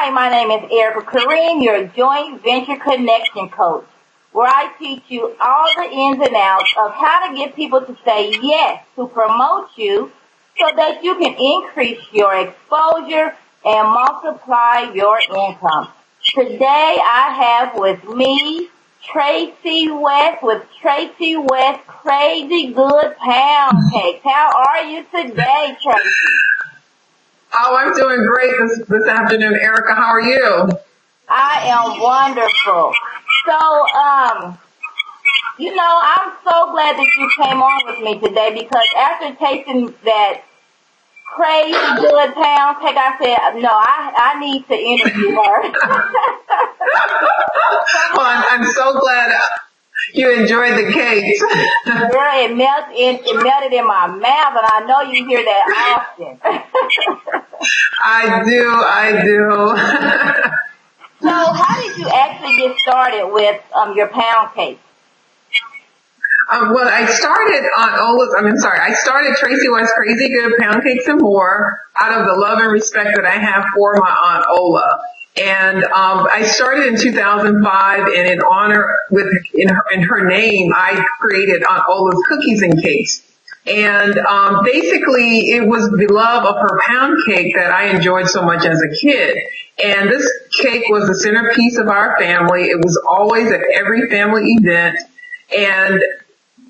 Hi, my name is Aerica Karriem, your joint venture connection coach, where I teach you all the ins and outs of how to get people to say yes to promote you so that you can increase your exposure and multiply your income. Today I have with me Tracey West with Tracey West Crazy Good Pound Cakes. How are you today, Tracey? Oh, I'm doing great this afternoon, Erica. How are you? I am wonderful. So, I'm so glad that you came on with me today because after tasting that crazy good pound cake, I said, no, I need to interview her. Well, I'm so glad you enjoyed the cakes. Girl, it melted in my mouth, and I know you hear that often. I do. So how did you actually get started with your pound cake? Well, I started I started Tracey West Crazy Good Pound Cakes and More out of the love and respect that I have for my Aunt Ola. And I started in 2005, and in honor in her name, I created Aunt Ola's Cookies and Cakes. And basically, it was the love of her pound cake that I enjoyed so much as a kid. And this cake was the centerpiece of our family. It was always at every family event. And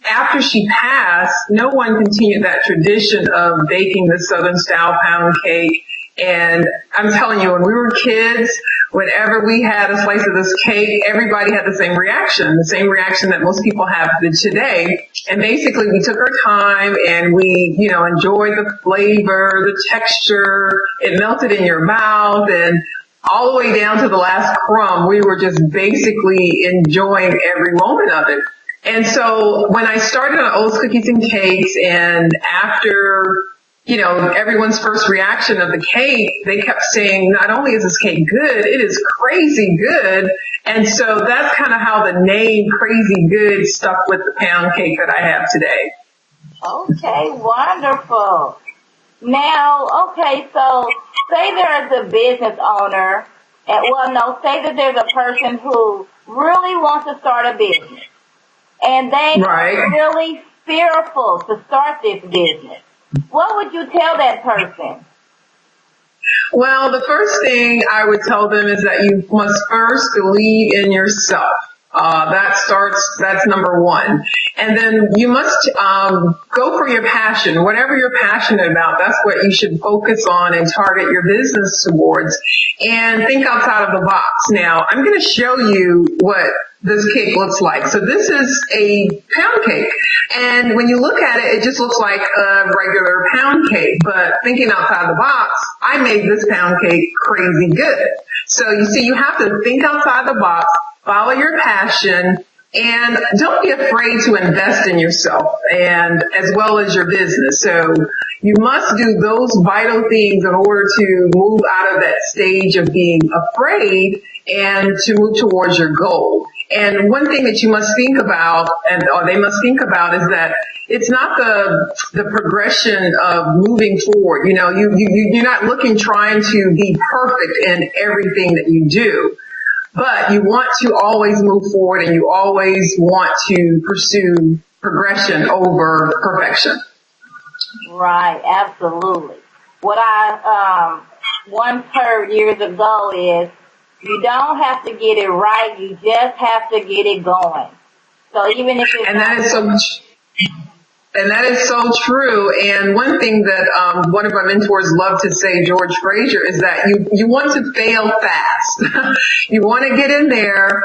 after she passed, no one continued that tradition of baking the Southern style pound cake. And I'm telling you, when we were kids, whenever we had a slice of this cake, everybody had the same reaction that most people have today. And basically, we took our time and we, enjoyed the flavor, the texture. It melted in your mouth, and all the way down to the last crumb, we were just basically enjoying every moment of it. And so when I started on Ola's Cookies and Cakes, and after, everyone's first reaction of the cake, they kept saying, not only is this cake good, it is crazy good. And so that's kind of how the name Crazy Good stuck with the pound cake that I have today. Okay, wonderful. Now, so say there's a business owner, say that there's a person who really wants to start a business, and they are really fearful to start this business. What would you tell that person? Well, the first thing I would tell them is that you must first believe in yourself. That's number one. And then you must go for your passion. Whatever you're passionate about, that's what you should focus on and target your business towards. And think outside of the box. Now, I'm going to show you what this cake looks like. So this is a pound cake. And when you look at it, it just looks like a regular pound cake. But thinking outside the box, I made this pound cake crazy good. So you see, you have to think outside the box, follow your passion, and don't be afraid to invest in yourself and as well as your business. So you must do those vital things in order to move out of that stage of being afraid and to move towards your goal. And one thing that you must think about, or they must think about, is that it's not the progression of moving forward. You're not trying to be perfect in everything that you do. But you want to always move forward, and you always want to pursue progression over perfection. Right, absolutely. What I once heard years ago is you don't have to get it right, you just have to get it going. So even if it's And that is so true. And one thing that one of my mentors loved to say, George Frazier, is that you want to fail fast. You want to get in there.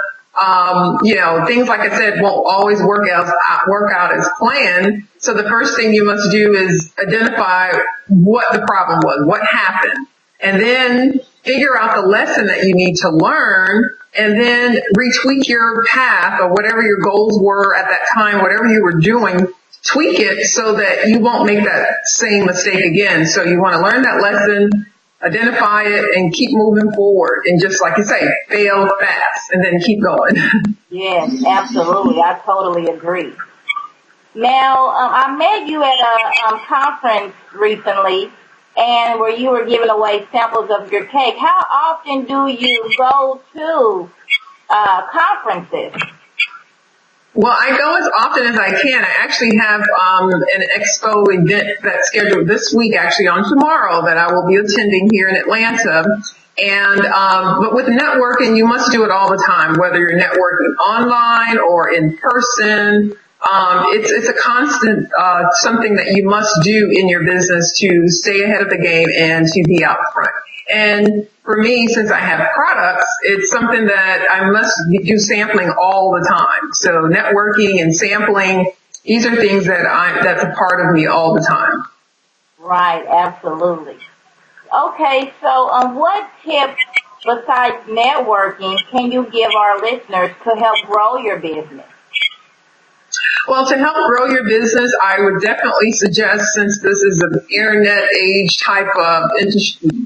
Things like I said won't always work out as planned. So the first thing you must do is identify what the problem was, what happened, and then figure out the lesson that you need to learn, and then retweak your path or whatever your goals were at that time, whatever you were doing. Tweak it so that you won't make that same mistake again. So you want to learn that lesson, identify it, and keep moving forward. And just like you say, fail fast and then keep going. Yes, absolutely. I totally agree. Now, I met you at a conference recently, and where you were giving away samples of your cake. How often do you go to conferences? Well, I go as often as I can. I actually have an expo event that's scheduled this week, actually on tomorrow, that I will be attending here in Atlanta. And but with networking, you must do it all the time, whether you're networking online or in person. It's a constant something that you must do in your business to stay ahead of the game and to be out front. And for me, since I have products, it's something that I must do sampling all the time. So networking and sampling, these are things that's a part of me all the time. Right, absolutely. Okay, so what tips besides networking can you give our listeners to help grow your business? Well, to help grow your business, I would definitely suggest, since this is an internet age type of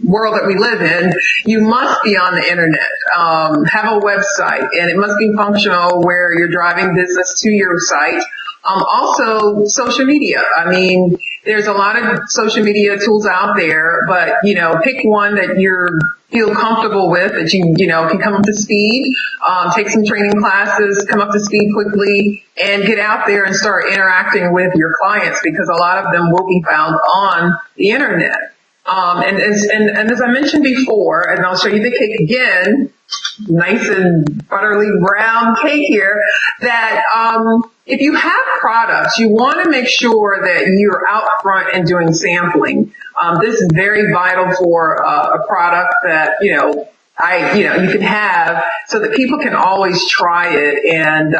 world that we live in, you must be on the internet. Have a website, and it must be functional where you're driving business to your site. Also, social media. I mean, there's a lot of social media tools out there, but, pick one that you feel comfortable with, that you can come up to speed, take some training classes, come up to speed quickly, and get out there and start interacting with your clients, because a lot of them will be found on the internet. And as I mentioned before, and I'll show you the cake again, nice and butterly brown cake here, that if you have products, you want to make sure that you're out front and doing sampling. This is very vital for a product that, you can have, so that people can always try it and,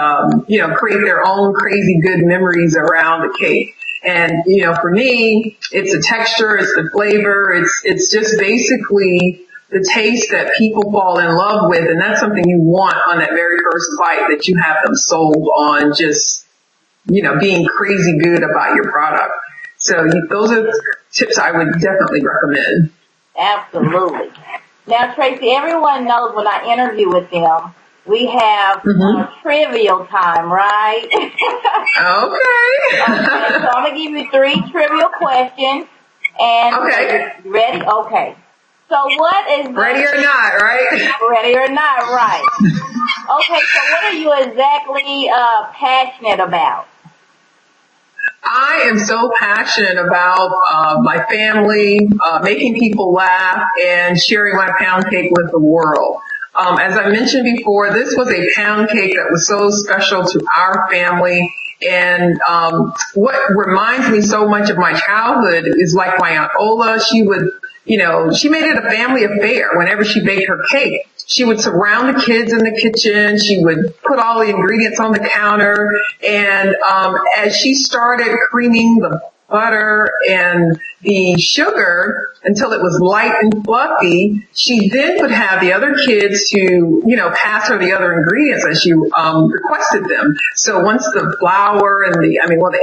create their own crazy good memories around the cake. And, for me, it's the texture, it's the flavor, it's just basically the taste that people fall in love with. And that's something you want on that very first bite, that you have them sold on just, being crazy good about your product. So those are tips I would definitely recommend. Absolutely. Now, Tracey, everyone knows when I interview with them, we have trivial time, right? Okay. Okay, so I'm going to give you 3 trivial questions. And okay. Ready? Okay. So what is... Ready or not, right? Ready or not, right. Okay, so what are you exactly passionate about? I am so passionate about my family, making people laugh, and sharing my pound cake with the world. As I mentioned before, this was a pound cake that was so special to our family. And what reminds me so much of my childhood is like my Aunt Ola. She would, she made it a family affair whenever she baked her cake. She would surround the kids in the kitchen. She would put all the ingredients on the counter. And as she started creaming the butter and the sugar until it was light and fluffy, she then would have the other kids to, pass her the other ingredients as she requested them. So once the flour and the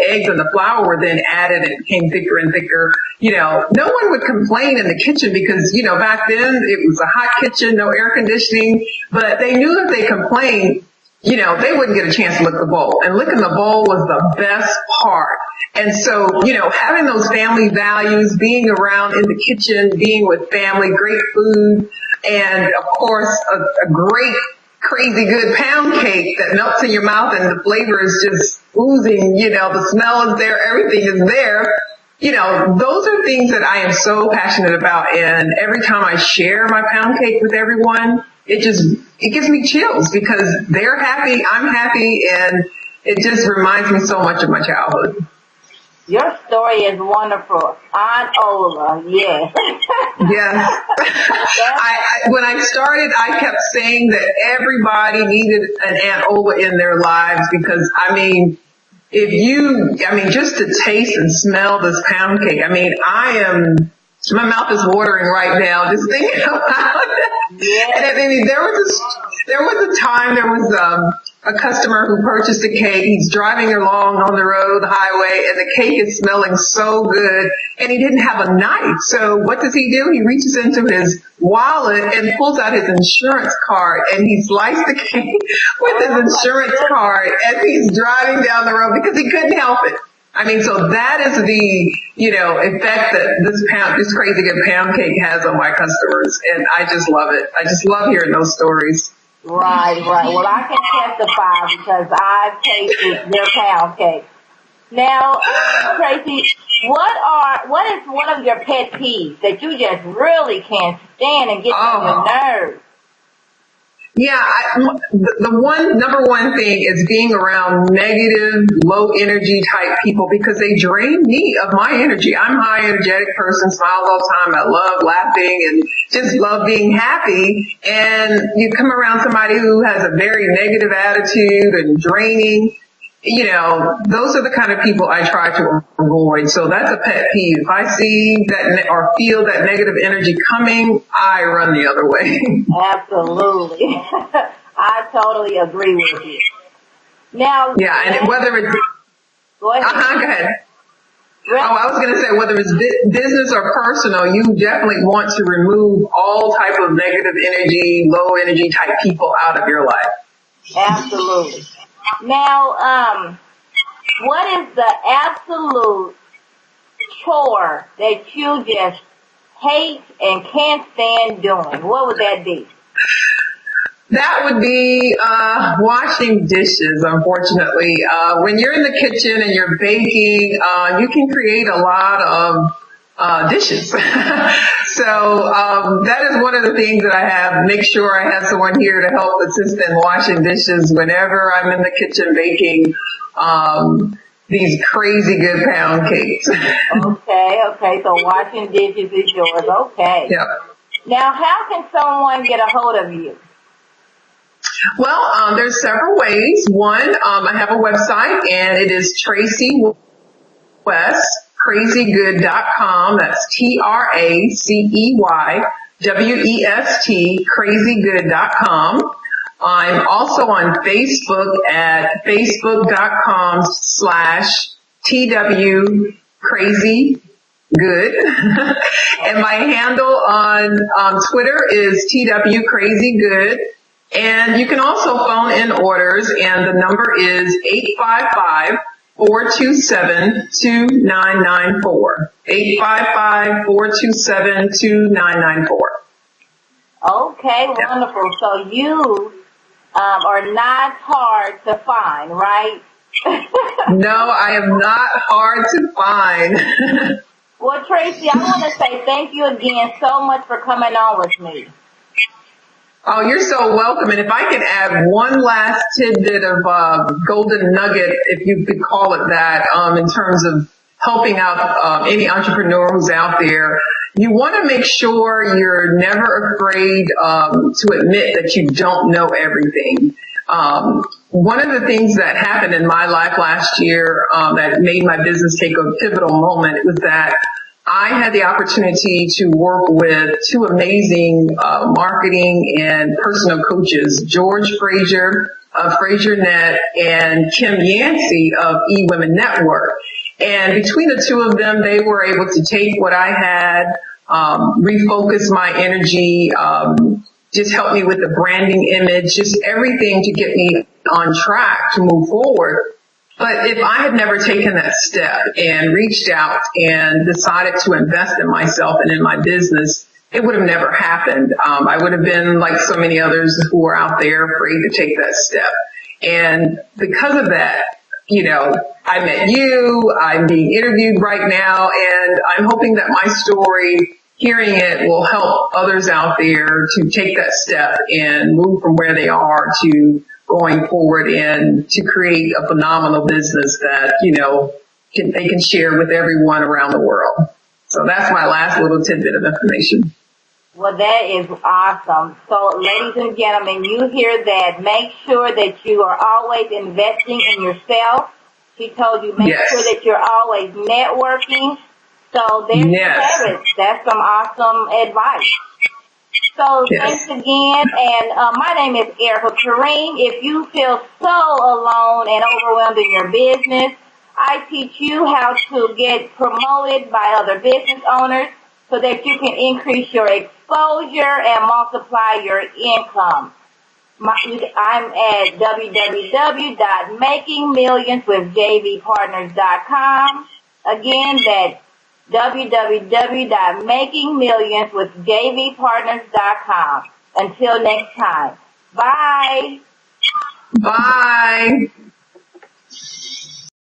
eggs and the flour were then added, it became thicker and thicker. No one would complain in the kitchen because, back then it was a hot kitchen, no air conditioning, but they knew if they complained, they wouldn't get a chance to lick the bowl. And licking the bowl was the best part. And so, having those family values, being around in the kitchen, being with family, great food, and of course, a great, crazy good pound cake that melts in your mouth and the flavor is just oozing, the smell is there, everything is there. Those are things that I am so passionate about. And every time I share my pound cake with everyone, it gives me chills because they're happy, I'm happy, and it just reminds me so much of my childhood. Your story is wonderful. Aunt Ola, yes. Yes. When I started, I kept saying that everybody needed an Aunt Ola in their lives because, just to taste and smell this pound cake, my mouth is watering right now just thinking about it. Yes. And there was a time, there was a customer who purchased a cake. He's driving along on the road, the highway, and the cake is smelling so good, and he didn't have a knife. So what does he do? He reaches into his wallet and pulls out his insurance card, and he sliced the cake with his insurance card as he's driving down the road because he couldn't help it. I mean, so that is the, effect that this crazy good pound cake has on my customers. And I just love it. I just love hearing those stories. Right. Well, I can testify because I've tasted their pound cake. Now, Tracey, what is one of your pet peeves that you just really can't stand and get on your nerves? Yeah, the number one thing is being around negative, low energy type people because they drain me of my energy. I'm a high energetic person, smiles all the time. I love laughing and just love being happy. And you come around somebody who has a very negative attitude and draining, those are the kind of people I try to avoid. So that's a pet peeve. If I see that or feel that negative energy coming, I run the other way. Absolutely. I totally agree with you. Now, yeah, and whether it's go ahead. Go ahead. Oh, I was going to say whether it's business or personal, you definitely want to remove all type of negative energy, low energy type people out of your life. Absolutely. Now, what is the absolute chore that you just hate and can't stand doing? What would that be? That would be washing dishes, unfortunately. When you're in the kitchen and you're baking, you can create a lot of dishes. So that is one of the things that I have. Make sure I have someone here to help assist in washing dishes whenever I'm in the kitchen baking these crazy good pound cakes. Okay. So washing dishes is yours. Okay. Yep. Now, how can someone get a hold of you? Well, there's several ways. One, I have a website, and it is Tracey West, crazygood.com. That's TRACEYWEST, crazygood.com. I'm also on Facebook at facebook.com/TWCrazyGood. And my handle on Twitter is TWCrazyGood. And you can also phone in orders, and the number is 855-427-2994. 855-427-2994. Okay, wonderful. So you are not hard to find, right? No, I am not hard to find. Well, Tracey, I want to say thank you again so much for coming on with me. Oh, you're so welcome. And if I can add one last tidbit of golden nugget, if you could call it that, in terms of helping out any entrepreneur who's out there, you want to make sure you're never afraid to admit that you don't know everything. One of the things that happened in my life last year that made my business take a pivotal moment was that I had the opportunity to work with two amazing marketing and personal coaches, George Frazier of FrazierNet and Kim Yancey of eWomen Network. And between the two of them, they were able to take what I had, refocus my energy, just help me with the branding image, just everything to get me on track to move forward. But if I had never taken that step and reached out and decided to invest in myself and in my business, it would have never happened. I would have been like so many others who are out there afraid to take that step. And because of that, I met you, I'm being interviewed right now, and I'm hoping that my story, hearing it, will help others out there to take that step and move from where they are to going forward and to create a phenomenal business that, they can share with everyone around the world. So that's my last little tidbit of information. Well, that is awesome. So, ladies and gentlemen, you hear that. Make sure that you are always investing in yourself. She told you make sure that you're always networking. So there you have it. That's some awesome advice. So thanks again, and my name is Aerica Karriem. If you feel so alone and overwhelmed in your business, I teach you how to get promoted by other business owners so that you can increase your exposure and multiply your income. I'm at www.makingmillionswithjvpartners.com. Again, that's www.makingmillionswithjvpartners.com. Until next time. Bye. Bye.